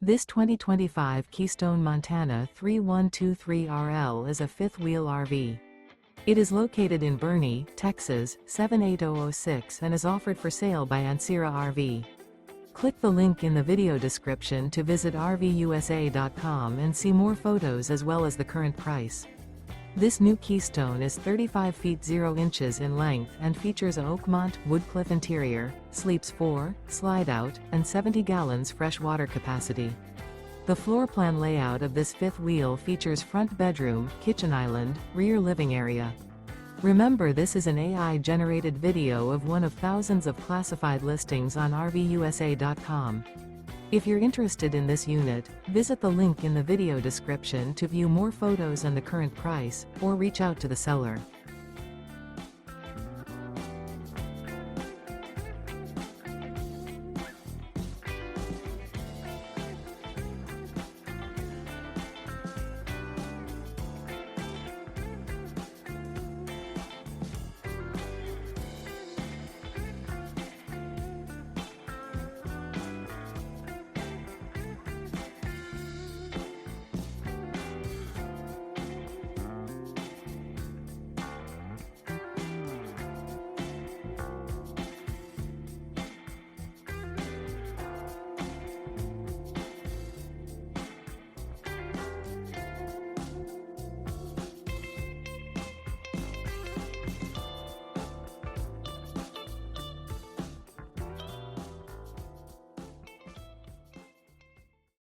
This 2025 Keystone Montana 3123RL is a fifth-wheel RV. It is located in Boerne, Texas, 78006 and is offered for sale by Ancira RV. Click the link in the video description to visit RVUSA.com and see more photos as well as the current price. This new Keystone is 35 feet 0 inches in length and features a Oakmont, Woodcliff interior, sleeps 4, slide-out, and 70 gallons fresh water capacity. The floor plan layout of this fifth wheel features front bedroom, kitchen island, rear living area. Remember, this is an AI-generated video of one of thousands of classified listings on RVUSA.com. If you're interested in this unit, visit the link in the video description to view more photos and the current price, or reach out to the seller.